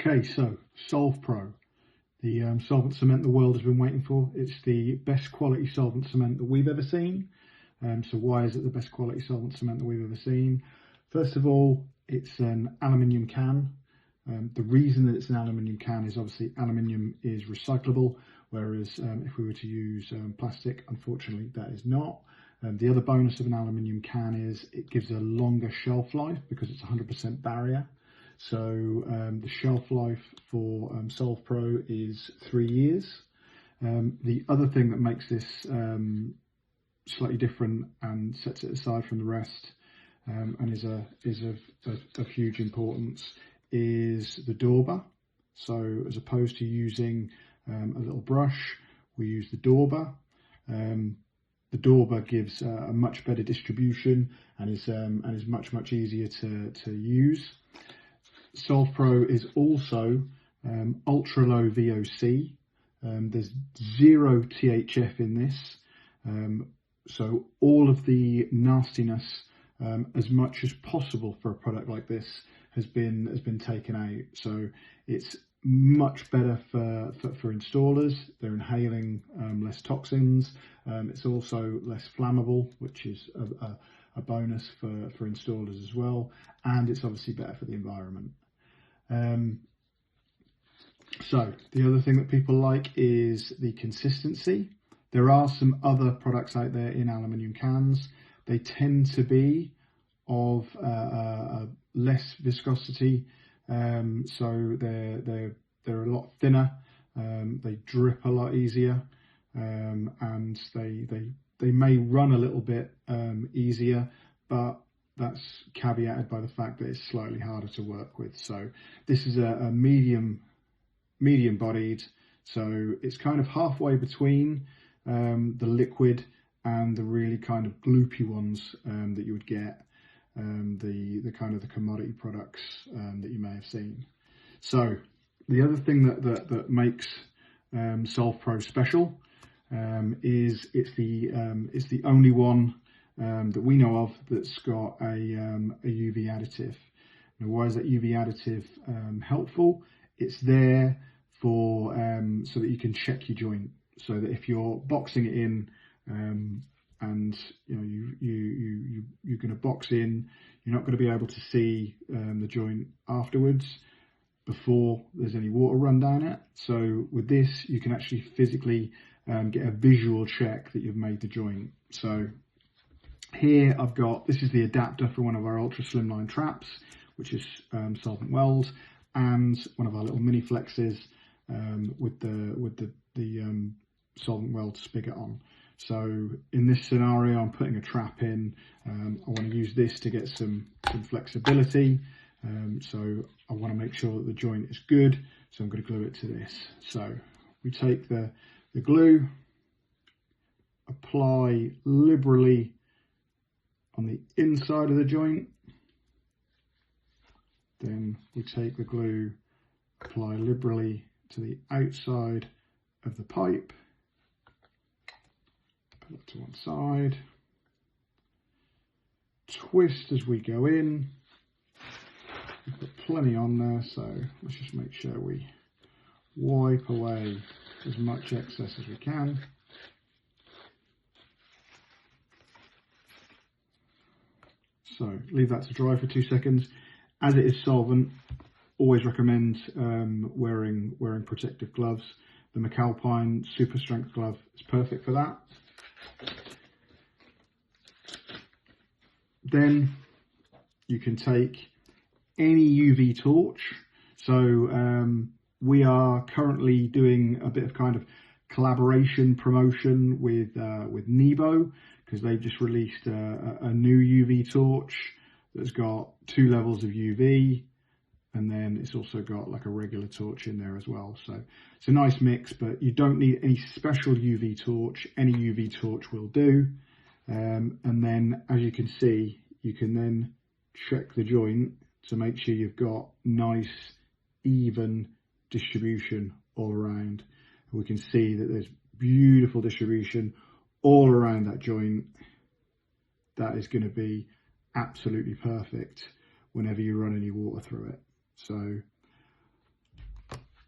Okay, so SolvPro, the solvent cement the world has been waiting for. It's the best quality solvent cement that we've ever seen. So why is it the best quality solvent cement that we've ever seen? First of all, it's an aluminium can. The reason that it's an aluminium can is obviously aluminium is recyclable, whereas if we were to use plastic, unfortunately that is not. The other bonus of an aluminium can is it gives a longer shelf life because it's 100% barrier. So the shelf life for SolvPro is 3 years. The other thing that makes this slightly different and sets it aside from the rest and is of huge importance is the Dauber. So as opposed to using a little brush, we use the Dauber. The Dauber gives a much better distribution and is much easier to use. SolvPro is also ultra low VOC. There's 0 THF in this, so all of the nastiness, as much as possible for a product like this, has been taken out. So it's much better for installers. They're inhaling less toxins. It's also less flammable, which is a bonus for installers as well, and it's obviously better for the environment. So the other thing that people like is the consistency. There are some other products out there in aluminium cans. They tend to be of less viscosity, so they're a lot thinner. They drip a lot easier, and they may run a little bit easier, but that's caveated by the fact that it's slightly harder to work with. So this is a medium bodied, so it's kind of halfway between the liquid and the really kind of gloopy ones that you would get, the kind of the commodity products that you may have seen. So the other thing that makes SolvPro special is it's the only one that we know of that's got a UV additive. Now, why is that UV additive helpful? It's there for so that you can check your joint. So that if you're boxing it in and you're going to box in, you're not going to be able to see the joint afterwards before there's any water run down it. So with this, you can actually physically get a visual check that you've made the joint. So here I've got, this is the adapter for one of our ultra slimline traps, which is solvent weld, and one of our little mini flexes with the solvent weld spigot on. So in this scenario, I'm putting a trap in. I want to use this to get some flexibility. So I want to make sure that the joint is good. So I'm going to glue it to this. So we take the glue, apply liberally on the inside of the joint. Then we take the glue, apply liberally to the outside of the pipe. Put it to one side. Twist as we go in. We've got plenty on there, so let's just make sure we wipe away as much excess as we can. So leave that to dry for 2 seconds. As it is solvent, always recommend wearing protective gloves. The McAlpine super strength glove is perfect for that. Then you can take any UV torch. So we are currently doing a bit of kind of collaboration promotion with NEBO, because they've just released a new UV torch that's got 2 levels of UV, and then it's also got like a regular torch in there as well. So it's a nice mix, but you don't need any special UV torch. Any UV torch will do. And then, as you can see, you can then check the joint to make sure you've got nice, even distribution all around. And we can see that there's beautiful distribution all around that joint. That is going to be absolutely perfect whenever you run any water through it. So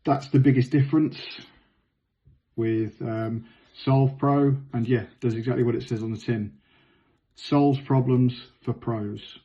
That's the biggest difference with SolvPro, and yeah, does exactly what it says on the tin. Solves problems for pros.